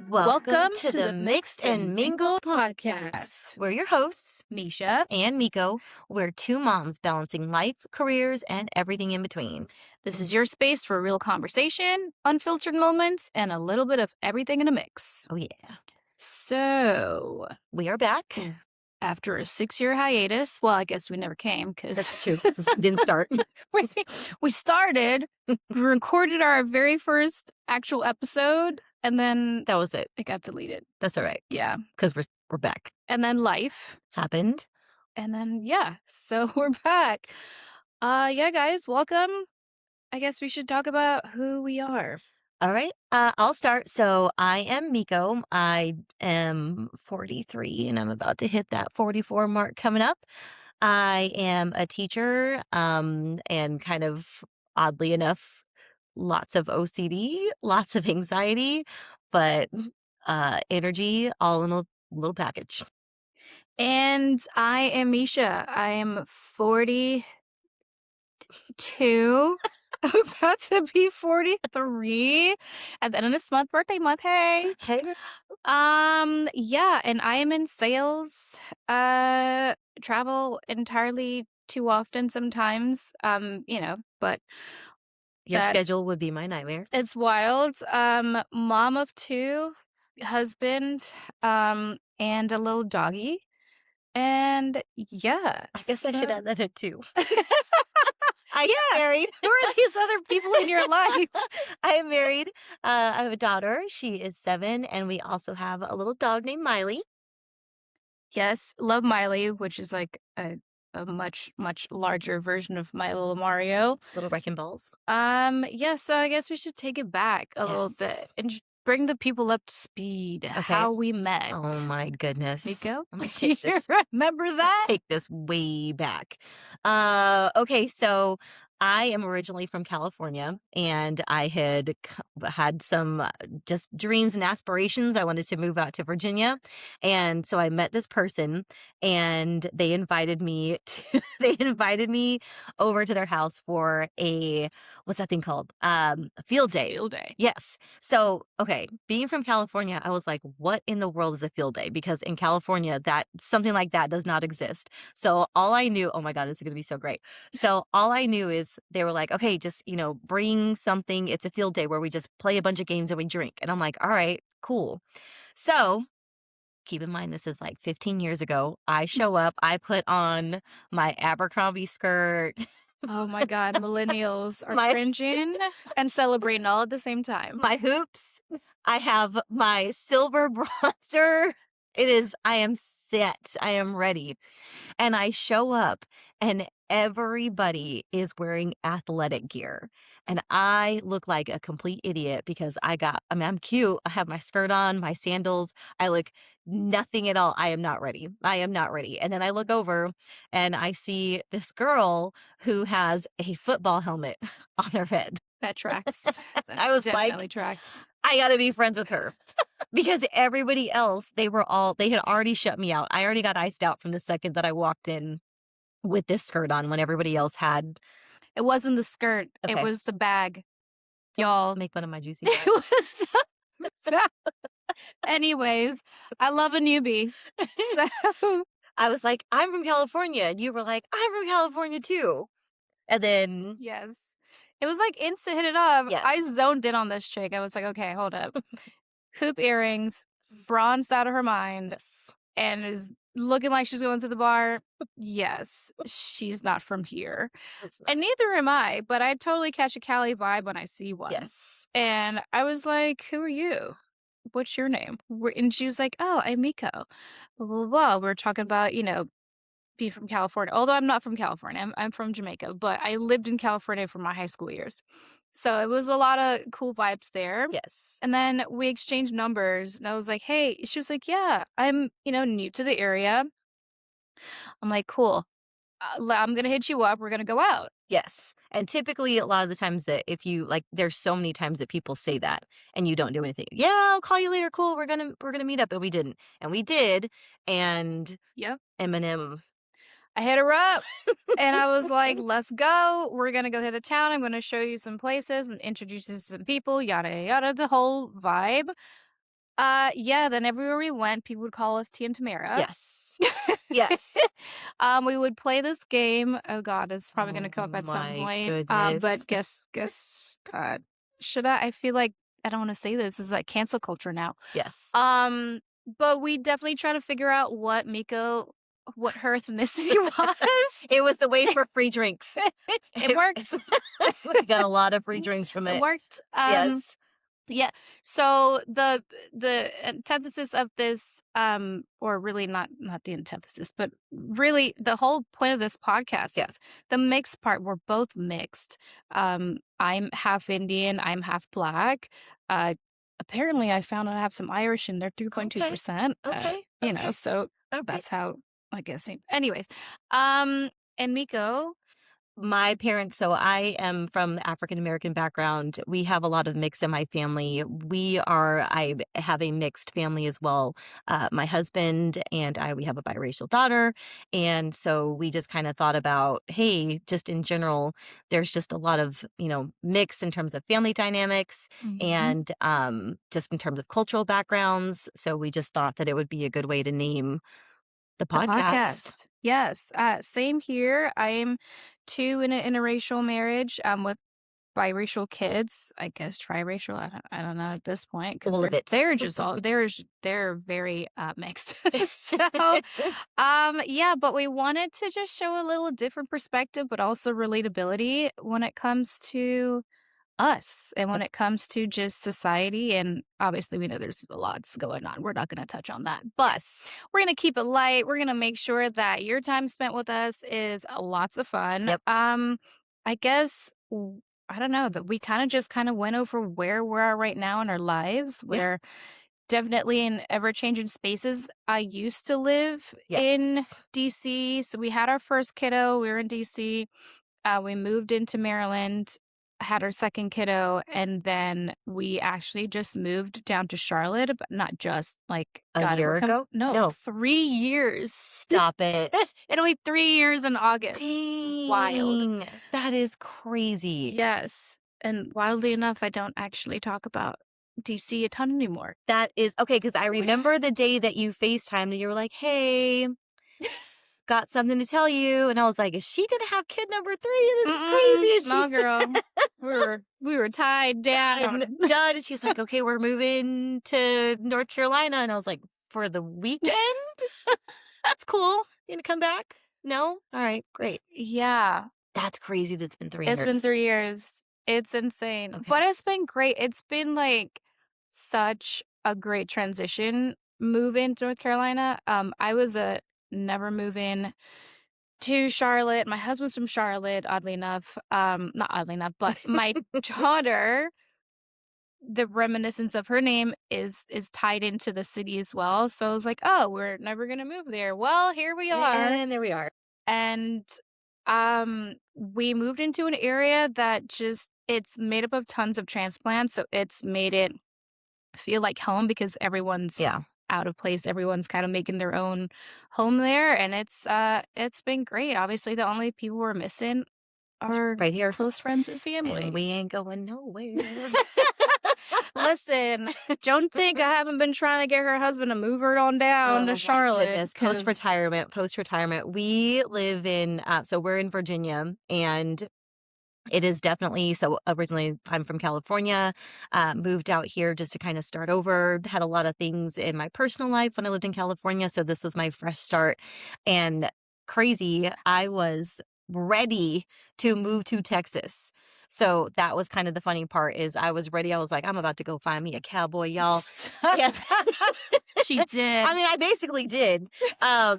Welcome to the Mixed and Mingled podcast. We're your hosts, Misha. and Miko. We're two moms balancing life, careers, and everything in between. This is your space for real conversation, unfiltered moments, and a little bit of everything in a mix. Oh, yeah. So, We are back. after a 6-year hiatus, well, I guess we never came because That's true. 'Cause we didn't start. we started, we recorded our very first actual episode, and then That was it. it got deleted. That's all right. Yeah. Because we're back. And then life. Happened. And then, yeah, so we're back. Yeah, guys, welcome. I guess we should talk about who we are. All right. I'll start. So I am Miko. I am 43 and I'm about to hit that 44 mark coming up. I am a teacher and kind of oddly enough, lots of OCD, lots of anxiety, but energy all in a little package. And I am Misha. I am 42. About to be 43 at the end of this month, birthday month. Hey. Hey. Yeah, and I am in sales. Travel entirely too often sometimes. But Your schedule would be my nightmare. it's wild. Mom of 2, husband, and a little doggy. And yeah. I guess I should add that in too. I Yeah. am married. Who are these other people in your life? I am married. I have a daughter. She is 7, and we also have a little dog named Miley. Yes, love Miley, which is like a much, much larger version of My Little Mario. It's little wrecking balls. Yeah, so I guess we should take it back a little bit Yes. and just bring the people up to speed. How we met. Oh my goodness. Miko? I'm gonna take this. Remember that? Take this way back. Okay, so I am originally from California, and I had some just dreams and aspirations. I wanted to move out to Virginia, and so I met this person, and they invited me over to their house for a what's that thing called? A field day. Field day. Yes. So, okay, being from California, I was like, what in the world is a field day? Because in California, that something like that does not exist. So all I knew, oh my God, this is going to be so great. So all I knew is they were like, okay, just, bring something. It's a field day where we just play a bunch of games and we drink. And I'm like, all right, cool. So keep in mind, this is like 15 years ago. I show up, I put on my Abercrombie skirt. Oh my God, millennials are cringing and celebrating all at the same time. My hoops. I have my silver bronzer. I am set. I am ready. And I show up and everybody is wearing athletic gear. And I look like a complete idiot because I'm cute. I have my skirt on, my sandals. I look nothing at all. I am not ready. I am not ready. And then I look over and I see this girl who has a football helmet on her head. That tracks. I was definitely like, tracks. I gotta be friends with her. Because everybody else, they had already shut me out. I already got iced out from the second that I walked in with this skirt on when everybody else had. It wasn't the skirt. Okay. It was the bag. Y'all. Make fun of my juicy bag. It was anyways, I love a newbie. So I was like, I'm from California. And you were like, I'm from California too. And then yes. It was like instant hit it off. Yes. I zoned in on this chick. I was like, okay, hold up. Hoop earrings, bronzed out of her mind, and is looking like she's going to the bar. Yes, she's not from here. And neither am I, but I totally catch a Cali vibe when I see one. Yes. And I was like, who are you? What's your name? And she was like, oh, I'm Miko. Blah, blah, blah. We're talking about, be from California. Although I'm not from California. I'm from Jamaica, but I lived in California for my high school years. So it was a lot of cool vibes there. Yes. And then we exchanged numbers and I was like, hey, she was like, yeah, I'm, new to the area. I'm like, cool. I'm going to hit you up. We're going to go out. Yes. And typically a lot of the times that if you there's so many times that people say that and you don't do anything. Yeah, I'll call you later. Cool. We're going to meet up. And we didn't. And we did. And yep. Eminem. I hit her up and I was like, let's go. We're going to go hit the town. I'm going to show you some places and introduce you to some people, yada, yada, the whole vibe. Yeah, then everywhere we went, people would call us Tia and Tamara. Yes. Yes. We would play this game. Oh god, it's probably gonna Oh come up at some my point. goodness. But guess should I feel like I don't wanna say this. This is like cancel culture now. Yes. Um, but we definitely try to figure out what her ethnicity was. It was the way for free drinks. It worked. We got a lot of free drinks from It it. worked. Yes. Yeah. So the antithesis of this, or really not the antithesis, but really the whole point of this podcast Yeah. is the mixed part. We're both mixed. I'm half Indian. I'm half black. Uh, Apparently, I found out I have some Irish in there, Okay. 3.2%. Okay. Okay. So Okay. that's how I guess. Anyways, um, and Miko. My parents, so I am from African American background. We have a lot of mix in my family. I have a mixed family as well. My husband and I, we have a biracial daughter. And so we just kind of thought about, hey, just in general, there's just a lot of, mix in terms of family dynamics Mhm. and just in terms of cultural backgrounds. So we just thought that it would be a good way to name the The podcast. podcast. Yes. Same here. I'm two in an interracial marriage, with biracial kids. I guess triracial. I don't know at this point because All of it. they're very mixed. So, yeah. But we wanted to just show a little different perspective, but also relatability when it comes to us and when Yep. it comes to just society. And obviously, we know there's a lot going on. We're not going to touch on that, but Yes. we're going to keep it light. We're going to make sure that your time spent with us is lots of fun. Yep. I guess I don't know that we kind of went over where we are right now in our lives. Yeah. We're definitely in ever changing spaces. I used to live Yeah. in DC, so we had our first kiddo. We were in DC. We moved into Maryland, had our second kiddo, and then we actually just moved down to Charlotte, but not just like A God, year ago? no, No. 3 years. Stop it. It'll be 3 years in August. Wild. Dang. That is crazy. Yes. And wildly enough, I don't actually talk about DC a ton anymore. That is okay. Because I remember the day that you FaceTimed and you were like, "Hey, got something to tell you." And I was like, "Is she gonna have kid number 3? This is crazy." Mm-mm, And no, she's girl. We were tied done, down. done. And she's like, "Okay, we're moving to North Carolina." And I was like, "For the weekend? That's cool. You gonna come back? No? All right, great." Yeah. That's crazy that it's been 3 It's been years. 3 years. It's insane, but Okay. it's been great. It's been, like, such a great transition move-in to North Carolina. I was a never move-in to Charlotte. My husband's from Charlotte, oddly enough. Not oddly enough, but my daughter, the reminiscence of her name is tied into the city as well, so I was like, "Oh, we're never gonna move there." Well, here we are. And there we are. And, we moved into an area that just it's made up of tons of transplants, so it's made it feel like home because everyone's Yeah. out of place, everyone's kinda making their own home there, and it's been great. Obviously, the only people we're missing It's are right here. close friends and And family. we ain't going nowhere. Listen, don't think I haven't been trying to get her husband to move her on down to Oh my Charlotte goodness. 'cause Post retirement. We live so we're in Virginia, and it is definitely so originally I'm from California, moved out here just to kind of start over, had a lot of things in my personal life when I lived in California. So this was my fresh start. And crazy, I was ready to move to Texas. So that was kind of the funny part is I was ready. I was like, I'm about to go find me a cowboy, y'all. And She did. I mean, I basically did. Um,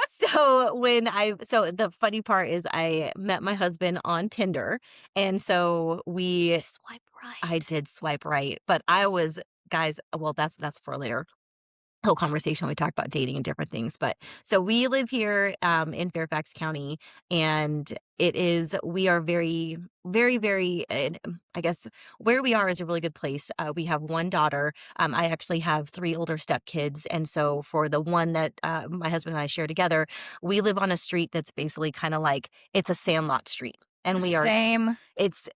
so the funny part is I met my husband on Tinder, and so Swipe I right. did swipe right, but I was guys. Well, that's for later whole conversation. We talk about dating and different things, but so we live here in Fairfax County, and we are very, very, very. I guess where we are is a really good place. We have one daughter. I actually have 3 older stepkids, and so for the one that my husband and I share together, we live on a street that's basically kind of like it's a sandlot street. and we are Same. it's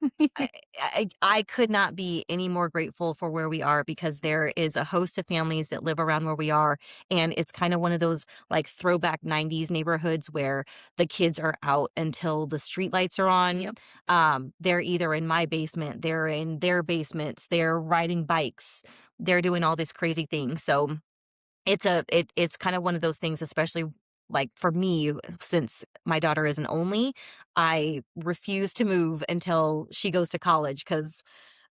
I could not be any more grateful for where we are because there is a host of families that live around where we are, and it's kind of one of those, like, throwback '90s neighborhoods where the kids are out until the streetlights are on. Yep. They're either in my basement, they're in their basements, they're riding bikes, they're doing all these crazy things, so it's kind of one of those things, especially like for me, since my daughter is an only, I refuse to move until she goes to college because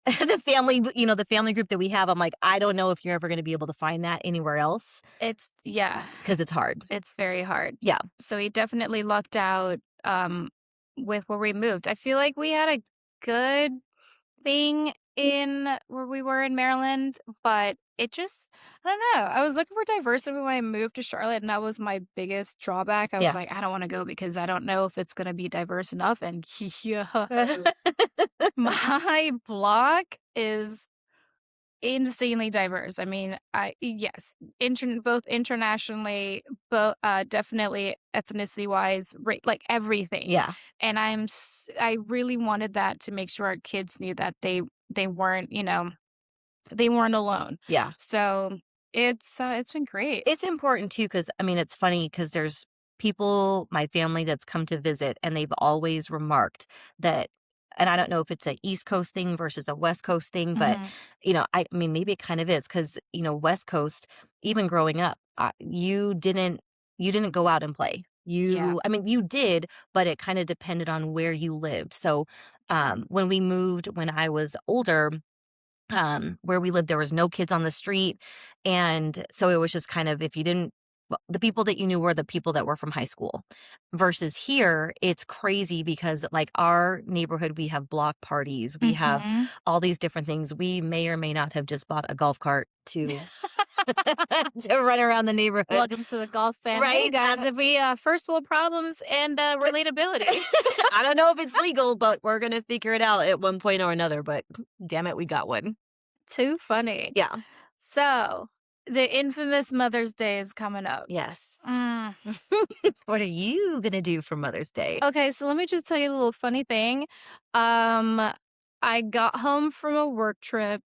the family group that we have, I'm like, I don't know if you're ever going to be able to find that anywhere else It's yeah, because it's hard. it's very hard. Yeah. So he definitely lucked out, with where we moved. I feel like we had a good thing in where we were in Maryland, but it just I don't know. I was looking for diversity when I moved to Charlotte, and that was my biggest drawback. I was Yeah. like, I don't want to go because I don't know if it's going to be diverse enough. And yeah, my block is insanely diverse. I mean, I yes, both internationally, both definitely ethnicity wise, like everything. Yeah. And I really wanted that to make sure our kids knew that they weren't, they weren't alone. Yeah. So it's been great. It's important too, because I mean, it's funny because there's people, my family that's come to visit, and they've always remarked that, and I don't know if it's a East Coast thing versus a West Coast thing, but, Hmm. I mean, maybe it kind of is because, West Coast, even growing up, you didn't go out and play. Yeah. I mean, you did, but it kind of depended on where you lived. So, when we moved when I was older, where we lived, there was no kids on the street, and so it was just kind of if you didn't well, the people that you knew were the people that were from high school. Versus here, it's crazy because, like, our neighborhood, we have block parties, we have Hmm. all these different things. We may or may not have just bought a golf cart to to run around the neighborhood, Welcome to the golf fam. Hey right? guys, if we first world problems and relatability. I don't know if it's legal, but we're gonna figure it out at one point or another, but damn it, we got one. Too funny. Yeah. So, the infamous Mother's Day is coming up. Yes. Mm. What are you gonna do for Mother's Day? Okay, so let me just tell you a little funny thing. Um, I got home from a work trip.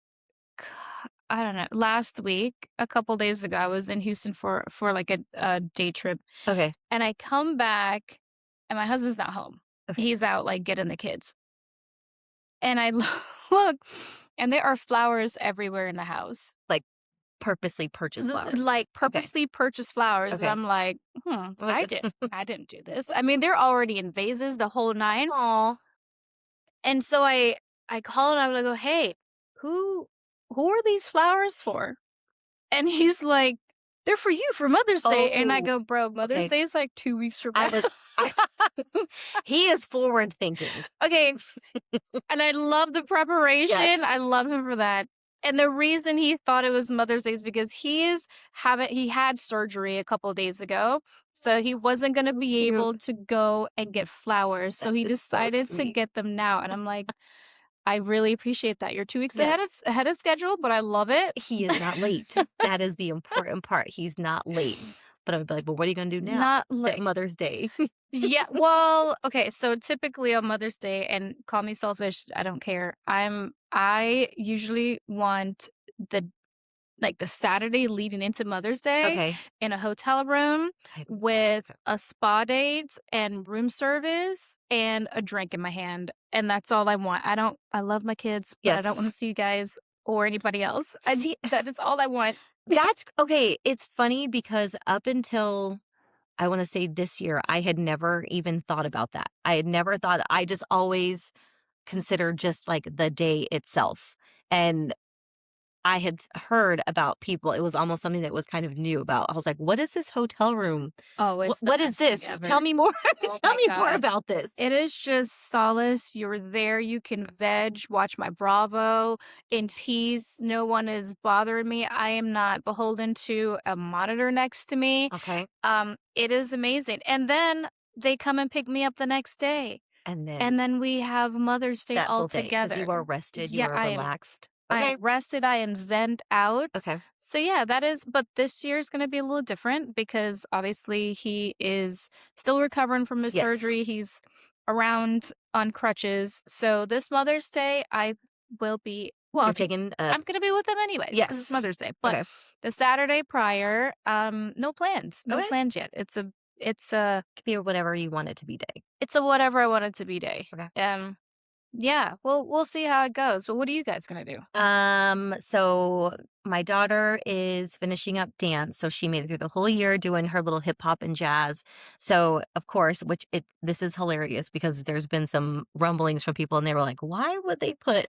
I don't know, last week, a couple days ago. I was in Houston for like a day trip, Okay, and I come back, and my husband's not home. okay. He's out like getting the kids, and I look, and there are flowers everywhere in the house. Like, purposely purchase flowers. Like, Okay, purposely purchased flowers, and okay. I'm like, What was it? I didn't do this." I mean, they're already in vases, the whole 9, Aw. and so I call and I'm like, "Oh, hey, who who are these flowers for?" And he's like, "They're for you for Mother's Day," and I Oh, go, "Bro, Mother's okay. Day is, like, 2 weeks from I now." was I he is forward thinking. Okay, and I love the preparation, Yes. I love him for that, and the reason he thought it was Mother's Day is because he had surgery a couple days ago, so he wasn't gonna So be cute. able to go and get flowers, so That he is so decided to sweet. get them now, and I'm like, "I really appreciate that. You're 2 weeks Yes. ahead of schedule, but I love it." He is not late. That is the important part. He's not late. But I would be like, "Well, what are you gonna do now? Not It's like Mother's Day." yeah, well, okay, so typically on Mother's Day, and call me selfish, I don't care. I usually want the the Saturday leading into Mother's Day Okay. in a hotel room I with a spa date and room service and a drink in my hand, and that's all I want. I love my kids, but I don't wanna Yes. see you guys or anybody else. See, That is all I want. that's okay, it's funny because up until I wanna say this year, I had never even thought about that. I had never thought I just always considered just, like, the day itself, and I had heard about people it was almost something that was kind of new about I was like, "What is this hotel room? Oh, it's the What is best thing this? Tell ever. me more Oh tell my me more god. about this." It is just solace. You're there, you can veg, watch my Bravo in peace. No one is bothering me. I am not beholden to a monitor next to me. Okay, It is amazing. And then they come and pick me up the next day. and then And then we have Mother's Day that all whole day because together. you are rested, you Yeah, are relaxed. I Okay, am rested, I am zened out. okay. So yeah, that is but this year is gonna be a little different because obviously he is still recovering from his Yes. surgery. He's around on crutches. So this Mother's Day, I will be You're well, taking I'm gonna be with them anyways because it's yes. Mother's Day. But Okay. the Saturday prior, no plans. No Okay. plans yet. It's a Could be whatever you want it to be day. it's a whatever I want it to be day. Okay. Yeah, we'll see how it goes. But what are you guys gonna do? So my daughter is finishing up dance, so she made it through the whole year doing her little hip hop and jazz. So of course, this is hilarious because there's been some rumblings from people and they were like, why would they put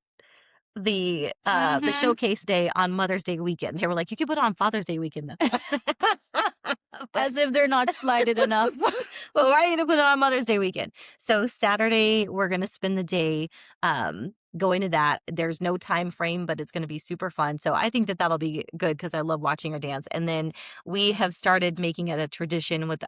the Mhm. showcase day on Mother's Day weekend? They were like, you could put it on Father's Day weekend then. But As if they're not slighted enough. well, why are you gonna put it on Mother's Day weekend? So Saturday, we're gonna spend the day going to that. There's no time frame, but it's gonna be super fun. So I think that that'll be good because I love watching her dance. And then we have started making it a tradition with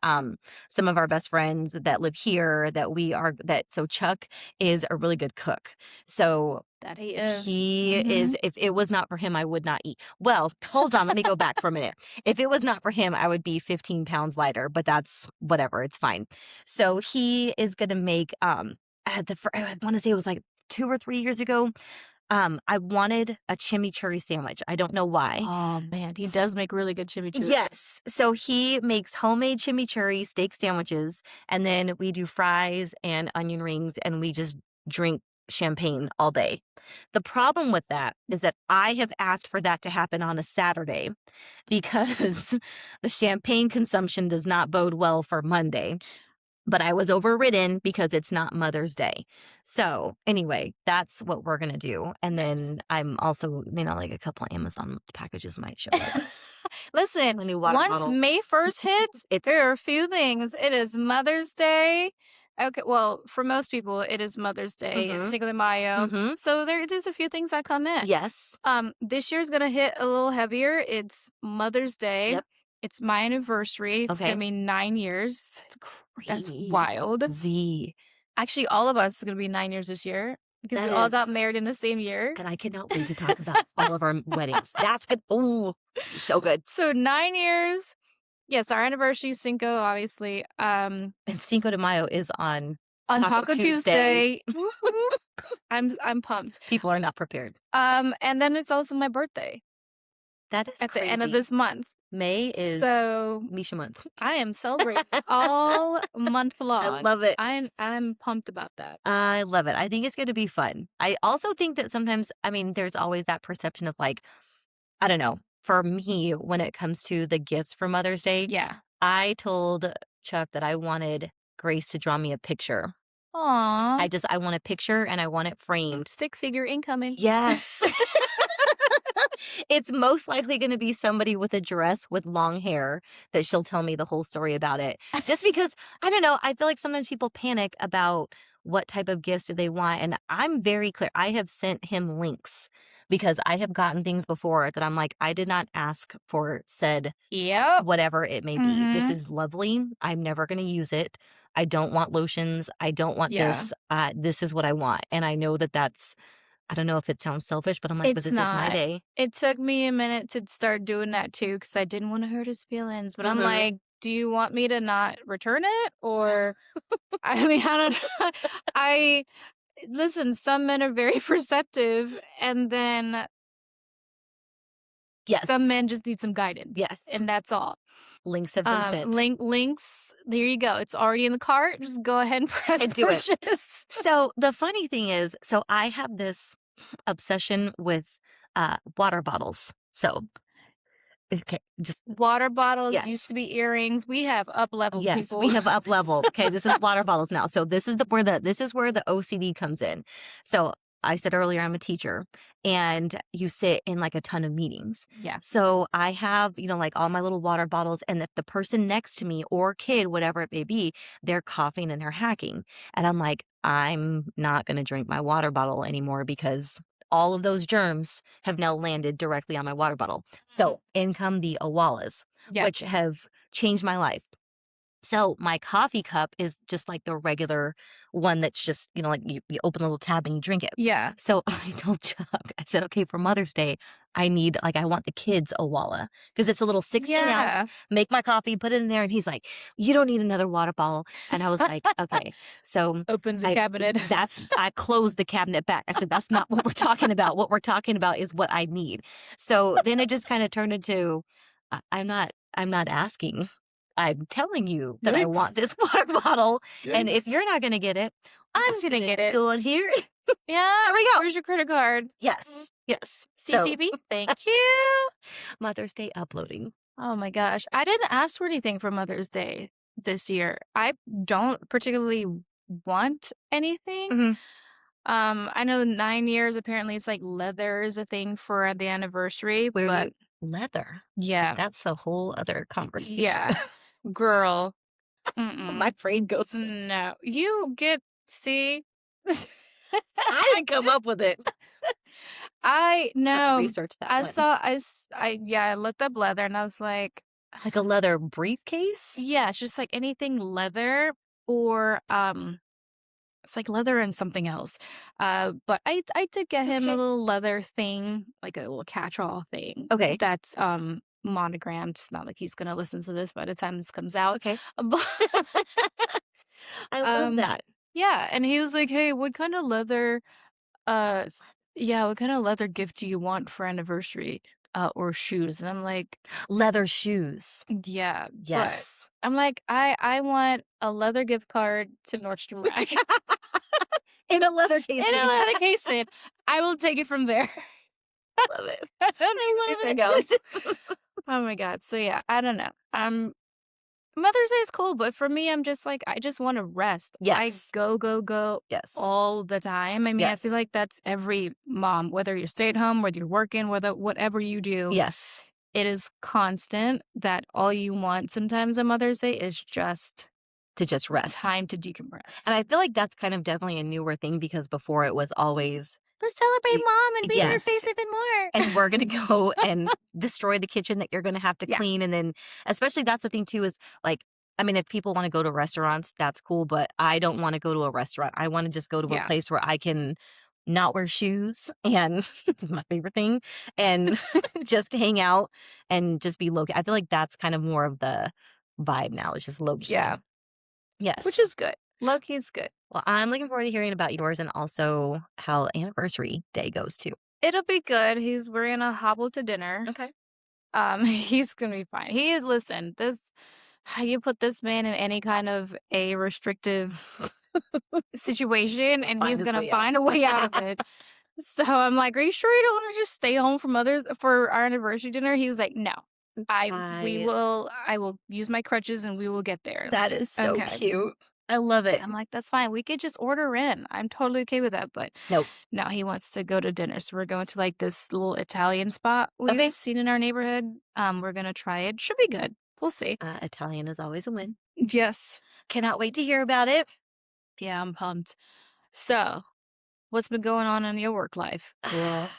some of our best friends that live here that we are that so Chuck is a really good cook. So That he is. he is Mhm. if it was not for him, I would not eat. Well, hold on, let me go back for a minute. If it was not for him, I would be 15 pounds lighter, but that's whatever, it's fine. So he is gonna make I want to say it was like 2 or 3 years ago. I wanted a chimichurri sandwich. I don't know why. Oh, man, he does make really good chimichurri. Yes. So he makes homemade chimichurri steak sandwiches, and then we do fries and onion rings, and we just drink champagne all day. The problem with that is that I have asked for that to happen on a Saturday because the champagne consumption does not bode well for Monday. But I was overridden because it's not Mother's Day. So anyway, that's what we're gonna do. And Nice. then I'm also, like a couple Amazon packages might show up. Listen, A new water once bottle. May 1st hits, It's there are a few things. It is Mother's Day. Okay, well, for most people, it is Mother's Day. It's mm-hmm. Cinco de Mayo. Mm-hmm. So there's a few things that come in. Yes. This year's gonna hit a little heavier. It's Mother's Day. Yep. It's my anniversary. It's gonna Okay. be 9 years. It's That's wild. crazy. Actually, all of us is gonna be 9 years this year because we That all is. got married in the same year. And I cannot wait to talk about all of our weddings. That's good. Oh, so good. So 9 years. Yes, our anniversary is Cinco, obviously. And Cinco de Mayo is on On Taco Taco Tuesday. Tuesday. Whoop, whoop. I'm pumped. People are not prepared. And then it's also my birthday That is at the end of crazy. this month. May is So Misha month. I am celebrating all month I long. love it. I'm pumped about that. I love it. I think it's going to be fun. I also think that sometimes, there's always that perception of like, I don't know, for me, when it comes to the gifts for Mother's Day, Yeah. I told Chuck that I wanted Grace to draw me a picture. Aw. I want a picture and I want it framed. Stick figure incoming. Yes. It's most likely going to be somebody with a dress with long hair that she'll tell me the whole story about it. Just because, I don't know, I feel like sometimes people panic about what type of gifts do they want. And I'm very clear. I have sent him links because I have gotten things before that I'm like, I did not ask for said Yep. whatever it may be. This Mhm. is lovely. I'm never going to use it. I don't want lotions. I don't want Yeah. this. This is what I want. And I know that that's, I don't know if it sounds selfish, but I'm like, but It's this is my not. day. It took me a minute to start doing that too because I didn't wanna hurt his feelings, but I'm Mhm. like, "Do you want me to not return it?" Or I mean, I don't know. I listen, some men are very perceptive, and then Yes. some men just need some guidance, Yes. and that's all. Links have been sent. Links, there you go. It's already in the cart. Just go ahead and press And do it. purchase. So the funny thing is, so I have this obsession with water bottles. So okay, just Water bottles used yes. to be earrings. We have up-leveled Yes, people. we have up leveled. Okay, this is water bottles now. So this is where the OCD comes in. So I said earlier I'm a teacher and you sit in like a ton of meetings. Yeah. So I have, like all my little water bottles and if the person next to me or kid, whatever it may be, they're coughing and they're hacking. And I'm like, I'm not going to drink my water bottle anymore because all of those germs have now landed directly on my water bottle. So in come the Awalas, Yeah. which have changed my life. So my coffee cup is just like the regular one that's just, like you open a little tab and you drink it. Yeah. So I told Chuck, I said, okay, for Mother's Day, I need, like, I want the kids a Walla because it's a little 16 ounce, Yeah. make my coffee, put it in there. And he's like, you don't need another water bottle. And I was like, okay. So Opens the cabinet. I closed the cabinet back. I said, that's not what we're talking about. What we're talking about is what I need. So then it just kind of turned into, I'm not asking. I'm telling you that I want Yikes. this water bottle. And if Yikes. you're not going to get it, I'm I'm just gonna going get to it. go in here. Yeah. There we go. Where's your credit card? Yes. Yes. So CCB? Thank you. Mother's Day uploading. Oh my gosh. I didn't ask for anything for Mother's Day this year. I don't particularly want anything. Mhm. I know 9 years, apparently it's like leather is a thing for the anniversary, Where but you leather. yeah, That's a whole other conversation. yeah, girl, My mm-mm, brain goes, no. You get, see? I didn't come up with it. I I'll have to no, research that I one. saw, yeah, I looked up leather and I was like, Like a leather briefcase? yeah, it's just like anything leather or, it's like leather and something else. But I did get him a Okay. little leather thing, like a little catch-all thing Okay. that's monogrammed. It's not like he's gonna listen to this by the time this comes out. Okay. But I love um that. yeah, and he was like, "Hey, what kind of leather yeah, what kind of leather gift do you want for anniversary or shoes?" And I'm like, Leather shoes. "Yeah, but Yes. I'm like, I want a leather gift card to Nordstrom Rack In a leather in a casing. leather casing. I will take it from there." Love it. I don't need I anything love else. it. Oh my god. So yeah, I don't know. Mother's Day is cool, but for me, I'm just like I just want to rest. I Yes. go, go, go Yes. all the time. I mean, I feel Yes. like that's every mom, whether you stay at home, whether you're working, whether whatever you do, Yes. it is constant that all you want sometimes on Mother's Day is just To just rest. time to And decompress. I feel like that's kind of definitely a newer thing because before it was always, Let's celebrate y- mom and be in her yes. face even more. And we're gonna go and destroy the kitchen that you're gonna have to Yeah. clean, and then especially that's the thing too is, like, I mean, if people wanna go to restaurants, that's cool, but I don't wanna go to a restaurant. I wanna just go to a Yeah. place where I can not wear shoes and this is my favorite thing, and just hang out and just be low key. I feel like that's kind of more of the vibe now, it's just low key. Yeah. Which Yes. is good. Loki's good. Well, I'm looking forward to hearing about yours and also how anniversary day goes too. It'll be good. We're gonna hobble to dinner. Okay. He's gonna be fine. Listen, this you put this man in any kind of a restrictive situation and Find he's his gonna way out. find a way out of it. So I'm like, "Are you sure you don't wanna just stay home from others for our anniversary dinner?" He was like, "No. I I will use my crutches and we will get there." That is so Okay. cute. I love it. I'm like, "That's fine. We could just order in. I'm totally okay with that." But Nope. no, he wants to go to dinner. So we're going to like this little Italian spot we've Okay. seen in our neighborhood. We're gonna try it. Should be good. We'll see. Italian is always a win. Yes. Cannot wait to hear about it. Yeah, I'm pumped. So, what's been going on in your work life, girl?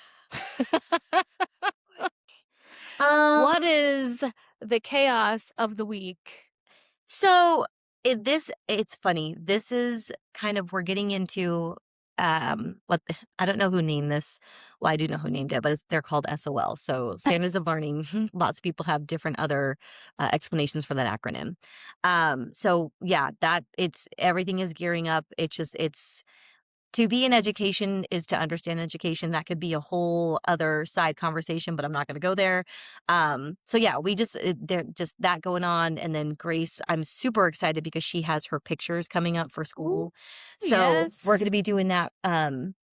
um, What is the chaos of the week? so it's funny. This is kind of we're getting into I don't know who named this. Well, I do know who named it, but they're called SOL. So standards of learning. Lots of people have different other explanations for that acronym. So yeah, that it's everything is gearing up. It's to be in education is to understand education. That could be a whole other side conversation, but I'm not going to go there. So yeah, we just there just that going on, and then Grace, I'm super excited because she has her pictures coming up for Ooh, school, so we're going yes. to be doing that.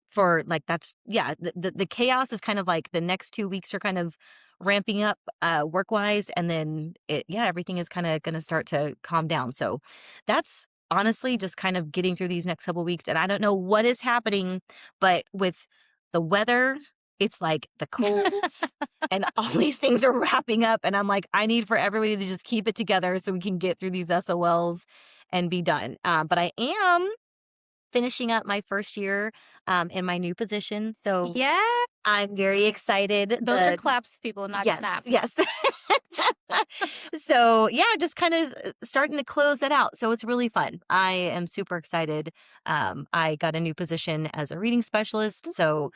For like that's yeah, the chaos is kind of like the next 2 weeks are kind of ramping up work wise, and then everything is kind of going to start to calm down. So that's honestly just kind of getting through these next couple weeks. And I don't know what is happening, but with the weather, it's like the colds and all these things are wrapping up. And I'm like, I need for everybody to just keep it together so we can get through these SOLs and be done. But I am finishing up my first year in my new position. So Yes. I'm very excited. Those are claps, people, not Yes, snaps. yes. So, yeah, just kind of starting to close that out. So it's really fun. I am super excited. I got a new position as a reading specialist. So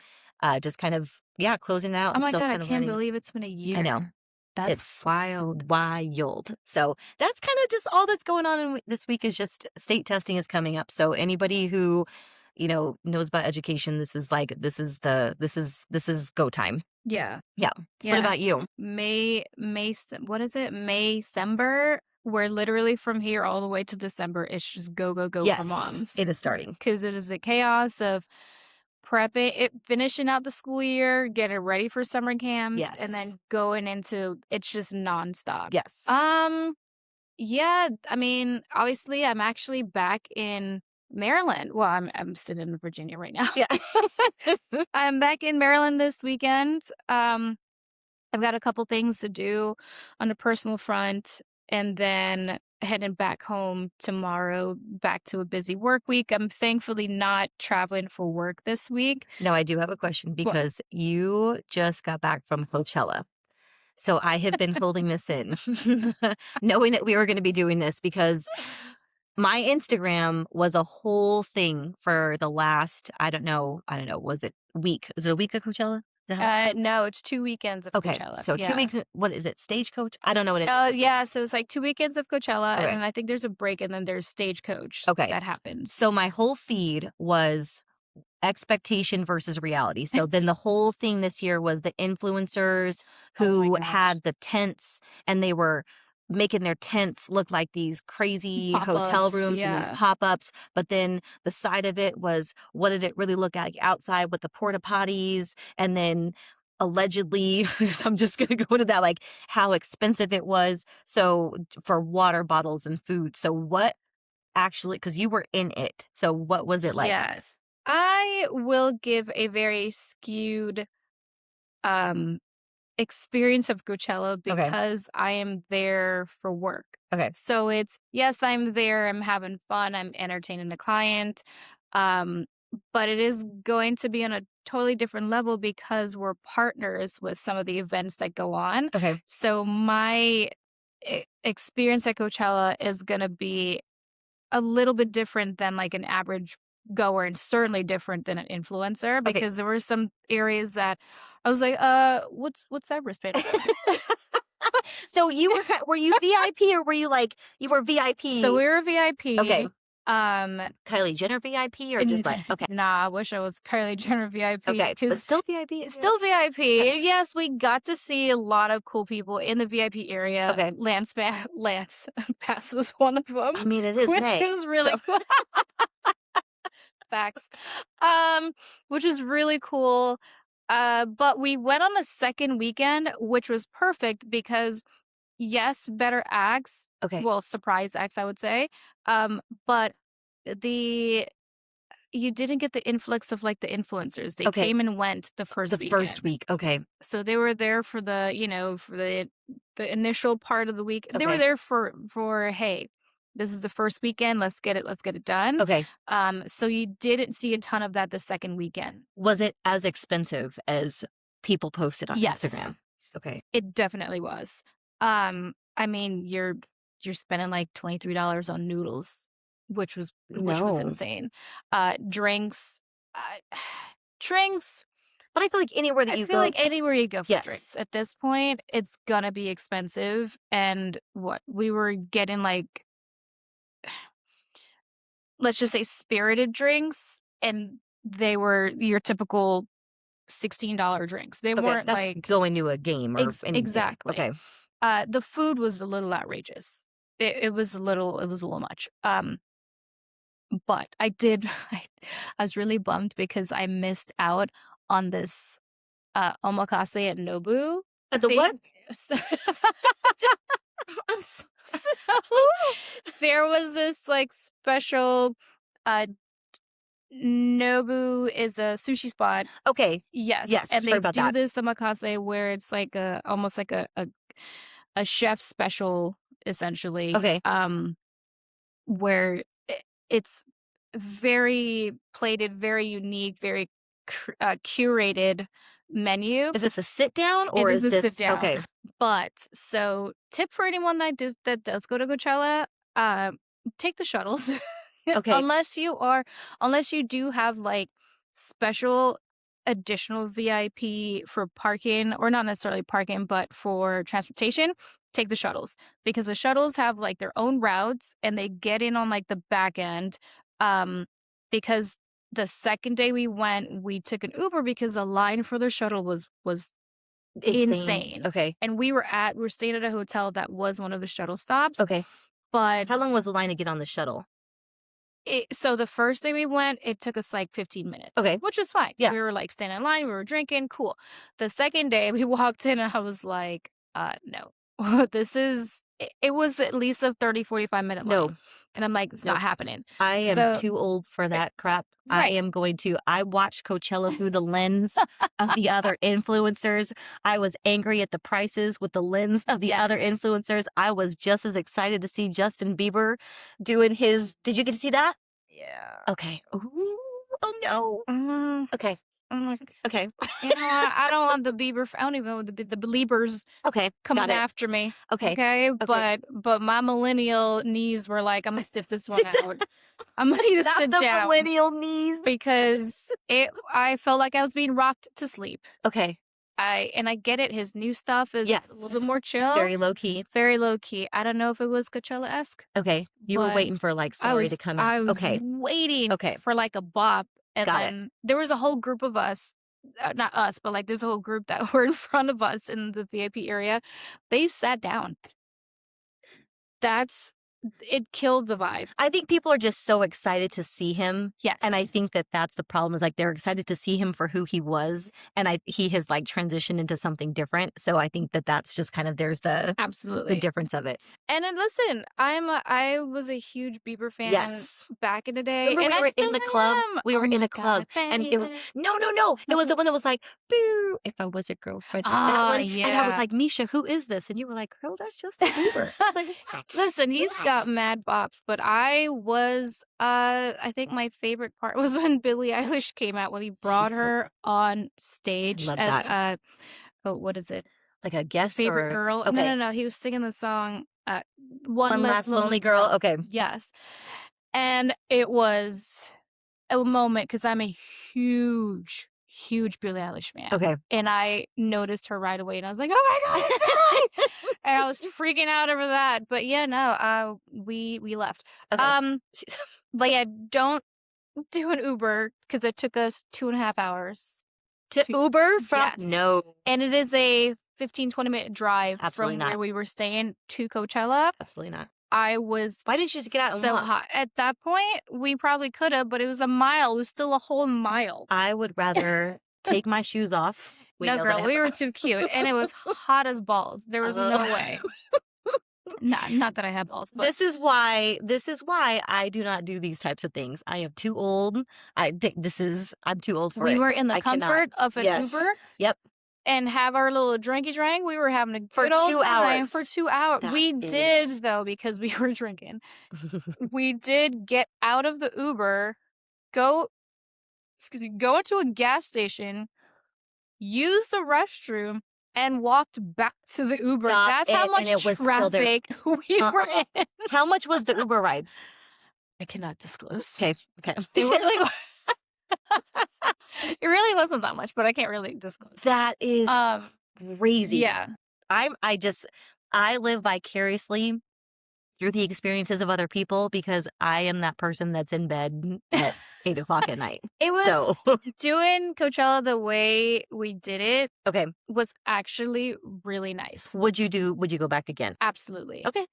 just kind of, yeah, closing it out Oh and my still god, I kind of can't learning. believe it's been a I know. year. That's It's wild. wild. So that's kind of just all that's going on this week is just state testing is coming up. So anybody who, knows about education, this is go time. Yeah. Yeah. What Yeah. about you? What is it? May-cember, where literally from here all the way to December, it's just go, go, go for Yes, moms. it is starting. Because it is the chaos of finishing out the school year, getting ready for summer camps, and Yes. then going into it's just nonstop. Yes. Um, yeah, I mean, obviously, I'm actually back in Maryland. Well, I'm sitting in Virginia right now. Yeah. I'm back in Maryland this weekend. I've got a couple things to do on a personal front, and then heading back home tomorrow, back to a busy work week. I'm thankfully not traveling for work this week. Now I do have a question What? because you just got back from Coachella. So I have been holding this in, knowing that we were going to be doing this because my Instagram was a whole thing for the last, I don't know, was it week? Is it a week of Coachella? No, it's 2 weekends of Okay. Coachella. So two Yeah. weeks, what is it? Stagecoach? I don't know what any of those Yeah, things. so it's like 2 weekends of Coachella, and Okay. then I think there's a break, and then there's Stagecoach Okay. that happens. So my whole feed was expectation versus reality. So then the whole thing this year was the influencers Oh my who gosh. had the tents and they were making their tents look like these crazy hotel Pop-ups, rooms and these yeah. pop-ups, but then the side of it was what did it really look like outside with the porta potties and then allegedly I'm just going to go into that like how expensive it was so for water bottles and food. So what actually cuz you were in it. So what was it like? Yes. I will give a very skewed, um experience of Coachella Okay. because I am there for work. Okay. So it's yes, I'm there, I'm having fun, I'm entertaining the client. Um, but it is going to be on a totally different level because we're partners with some of the events that go on. Okay. So my experience at Coachella is going to be a little bit different than like an average goer and certainly different than an influencer Okay. because there were some areas that I was like, what's that wristband for? So you were you VIP or were you like you were So VIP? we were Okay. VIP. Um Kylie Jenner VIP or just and like okay. nah, I wish I was Kylie Jenner VIP Okay. But because still VIP it's if you're still VIP. yes. Yes, we got to see a lot of cool people in the VIP area. Okay. Lance Pass was one of them, I mean it is which May. is So really cool. Facts. Which is really cool. But we went on the second weekend, which was perfect because yes, better acts. okay. Well, surprise acts, I would say. But the you didn't get the influx of like the influencers. They Okay. came and went the The first first weekend. week. Okay. So they were there for for the initial part of the week. They were Okay. there for hey, this is the first weekend, let's get it done. Okay. So you didn't see a ton of that the second weekend. Was it as expensive as people posted on Yes, Instagram? Okay. it definitely was. I mean, you're spending like $23 on noodles, which was No. insane. Drinks, uh, drinks. But I feel like anywhere that I you feel go, like anywhere you go for yes. drinks at this point, it's gonna be expensive. And what we were getting like, let's just say spirited drinks, and they were your typical $16 drinks. They Okay. weren't That's like going to a game or anything. exactly. Okay. The food was a little outrageous. It was a little much. But I did I was really bummed because I missed out on this omakase at Nobu At the what? thing. So, I'm so so there was this like special uh Nobu is a sushi spot. okay. Yes, Yes, and heard they about do that. this omakase where it's like a almost like a chef special essentially. Okay. Where it's very plated, very unique, very curated menu. Is this a sit down It or is is a sit this down, okay, but so tip for anyone that does go to Coachella, uh, take the shuttles okay, unless you do have like special additional VIP for parking, or not necessarily parking, but for transportation, take the shuttles because the shuttles have like their own routes and they get in on like the back end. Um, because the second day we went, we took an Uber because the line for the shuttle was Insane. insane. Okay. And we were staying at a hotel that was one of the shuttle stops, Okay. but How long was the line to get on the shuttle? so the first day we went, it took us like 15 minutes, Okay. which was fine. Yeah. We were like standing in line, we were drinking, cool. The second day we walked in and I was like, no, this is, it was at least a 30-45 minute No. line. And I'm like, it's not Nope. happening. I am So, too old for that crap. right. I watched Coachella through the lens of the other influencers. I was angry at the prices with the lens of the other Yes. influencers. I was just as excited to see Justin Bieber doing his. Did you get to see that? Yeah. Okay. Ooh, oh no. Mm, Okay. I'm like, Okay. you know what? I don't want the Bieber. I don't even want the Beliebers Okay. coming Got it. after me. Okay. Okay, Okay. but my millennial knees were like, I'm gonna sit this one out. I'm gonna need to Not sit the down millennial knees. because I felt like I was being rocked to sleep. Okay. I get it. His new stuff is Yes. a little bit more chill, Very low key. very low key. I don't know if it was Coachella esque, Okay. You were but waiting for like sorry to come out. I was Okay. waiting Okay. for like a bop, and Got it. then there was a whole group of us, not us, but like there's a whole group that were in front of us in the VIP area. They sat down. That's it killed the vibe. I think people are just so excited to see him. And I Yes, think that that's the problem is like they're excited to see him for who he was. And he has like transitioned into something different. So I think that that's just kind of there's the absolutely. difference of it. And then listen, I was a huge Bieber fan Yes. back in the day, Remember and we I were in still the club? am. We Oh were in my a club god, and it was no. It was the one that was like, boo, if I was your girlfriend. That Ah, one. And I was yeah. like, Misha, who is this? And you were like, girl, that's Justin Bieber. I was like, what? Listen, he's got What? mad bops, but I think my favorite part was when Billie Eilish came out when he brought She's so her on I stage love as that. oh, what is it? Like a guest Favorite or girl? No, no, okay. no. He was singing the song One One Less last Lonely lonely girl. Girl. Okay. Yes. And it was a moment because I'm a huge, huge Billie Eilish fan. Okay. And I noticed her right away and I was like, oh my God, it's Billie! And I was freaking out over that. But yeah, no, we left. Okay. But yeah, don't do an Uber because it took us 2.5 hours. To Uber from Yes. no, And it is a 15-20 minute drive Absolutely from not. where we were staying to Coachella. absolutely not. I was Why didn't you just get out and so walk? hot. At that point, we probably could have, but it was a mile. It was still a whole mile. I would rather take my shoes off. No, know that girl, I we have- were too cute, and it was hot as balls. There was no way. Not that I have balls, but This is why I do not do these types of things. I am too old. I think I'm too old for we it. were in the I cannot. comfort of an Yes. Uber Yep. and have our little drinky drink. We were having a For good old 2 time hours. for 2 hours. That We is- did though because we were drinking. We did get out of the Uber, go into a gas station, use the restroom, and walked back to the Uber. Stop That's it, how and much it was still there. traffic we were in. How much was the Uber ride? I cannot disclose. Okay. It really was. It really wasn't that much, but I can't really disclose. That is crazy. Yeah. I live vicariously through the experiences of other people because I am that person that's in bed at 8:00 at night. It was So doing Coachella the way we did it okay. was actually really nice. Would you go back again? Absolutely. Okay.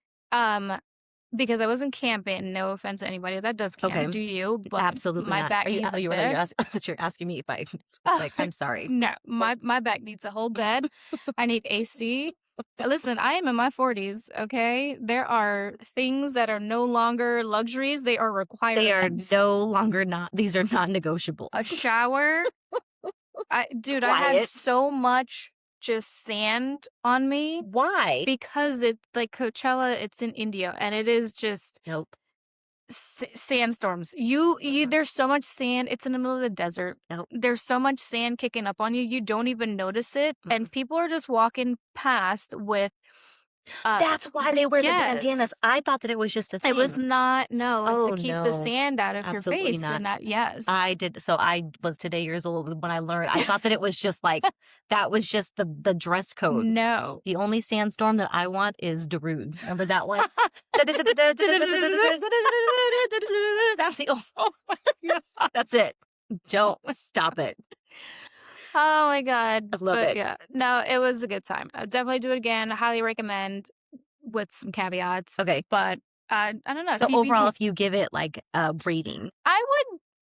Because I wasn't camping. No offense to anybody that does camp. Okay. Do you? But Absolutely my not. back Are you, needs a you're bed. you're asking me if I like I'm sorry. No, my back needs a whole bed. I need AC. Listen, I am in my 40s, okay? There are things that are no longer luxuries. They are They are requirements. no longer these are non-negotiables. A shower. I had Quiet. so much just sand on me Why? because it's like Coachella, it's in India and it is just Nope. sandstorms. There's so much sand. It's in the middle of the desert. Nope. There's so much sand kicking up on you. You don't even notice it. And people are just walking past with Uh, That's why they wear the bandanas. yes. I thought that it was just a It was thing. not no, it's to Oh, keep the no. sand out of your Absolutely face not. and that yes. I did so I was today years old when I learned. I thought that it was just like that was just the dress code. No. The only sandstorm that I want is Darude. Remember that one? That's the Oh my god. that's it. Don't stop it. Oh my god. I love But it. yeah, no, it was a good time. I'd definitely do it again. Highly recommend with some caveats. Okay. But I don't know, So overall, TBD. if you give it like a rating,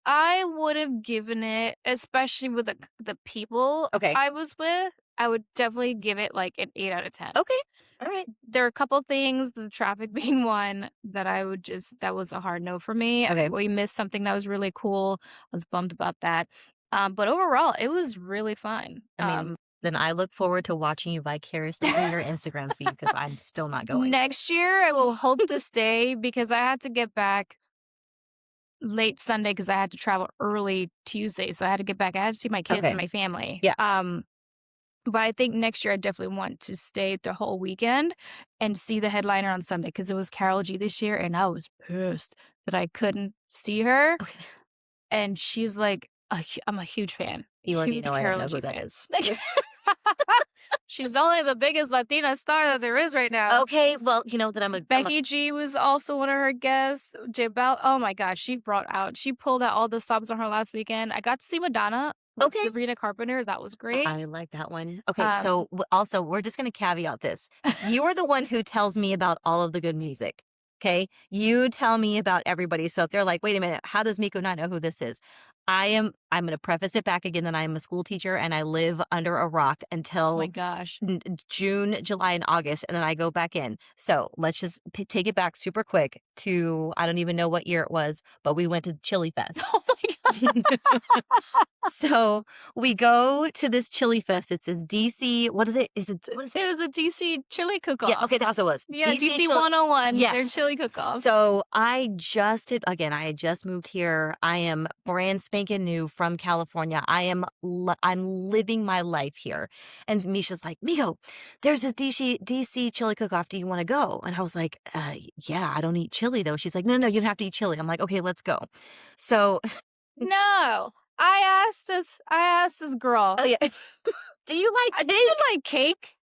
I would have given it, especially with the people okay, I was with, I would definitely give it like an 8 out of 10. okay, all right, There are a couple things, the traffic being one, that I would just that was a hard no for me. okay. We missed something that was really cool. I was bummed about that. But overall, it was really fun. I mean, then I look forward to watching you vicariously through your Instagram feed because I'm still not going. Next year, I will hope to stay because I had to get back late Sunday because I had to travel early Tuesday, so I had to get back. I had to see my kids and Okay, my family. yeah. But I think next year I definitely want to stay the whole weekend and see the headliner on Sunday because it was Carol G this year, and I was pissed that I couldn't see her. Okay. And she's like, I'm a huge fan, You already huge know I don't Carol know G who that fan. is. Like, she's only the biggest Latina star that there is right now. Okay, well, you know that I'm a Becky G was also one of her guests. J Bell, oh my God, she pulled out all the stops on her last weekend. I got to see Madonna with okay. Sabrina Carpenter. That was great. I like that one. Okay, Um, so also we're just gonna caveat this. You are the one who tells me about all of the good music. Okay, you tell me about everybody. So if they're like, "Wait a minute, how does Miko not know who this is?" I'm gonna preface it back again that I am a school teacher and I live under a rock oh my until gosh. June, July, and August, and then I go back in. So let's just take it back super quick to I don't even know what year it was, but we went to Chili Fest. Oh my God. So we go to this chili fest. It's this DC. What is it? Is it what is it? It was a DC chili Yeah. cook-off. Okay, that's what it was. Yeah, DC chili. 101, their Yes. chili cook-off. So I just did again. I had just moved here. I am brand spanking new from California. I'm living my life here. And Misha's like, Miko, there's this DC chili cook-off. Do you want to go? And I was like, yeah. I don't eat chili though. She's like, no, you don't have to eat chili. I'm like, okay, let's go. So No. I asked this girl, oh yeah. Do you like "Do cake? you like cake?"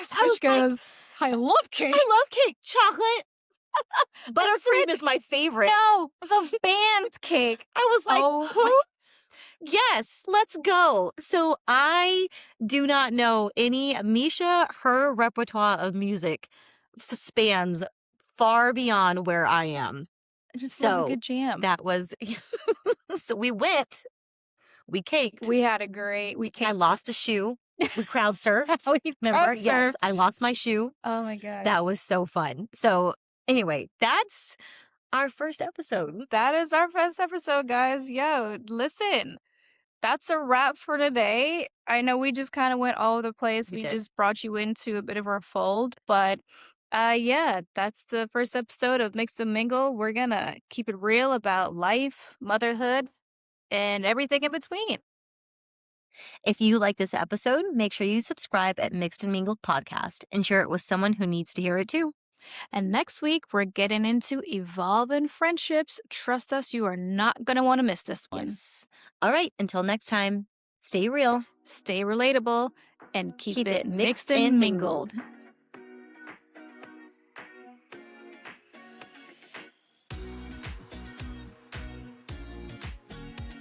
So I was she like, goes, "I love cake." I love cake. Chocolate. Buttercream said, is my favorite. "No, the band's cake." I was like, Oh who? my Yes, let's go. So I do not know any Misha, her repertoire of music spans far beyond where I am. I just love a So good jam. that was, so we went, we caked. We I caked. lost a shoe. We crowd surfed. We Remember? crowd Yes, surfed. I lost my shoe. Oh my God. That was so fun. So anyway, that's our first episode. That is our first episode, guys. Yo, listen. That's a wrap for today. I know we just kind of went all over the place. We We did. just brought you into a bit of our fold, but yeah, that's the first episode of Mixed and Mingle. We're gonna keep it real about life, motherhood, and everything in between. If you like this episode, make sure you subscribe at Mixed and Mingled Podcast and share it with someone who needs to hear it too. And next week, we're getting into evolving friendships. Trust us, you are not gonna want to miss this one. Yes. All right. Until next time, stay real. Stay relatable and keep it Keep it mixed and mingled.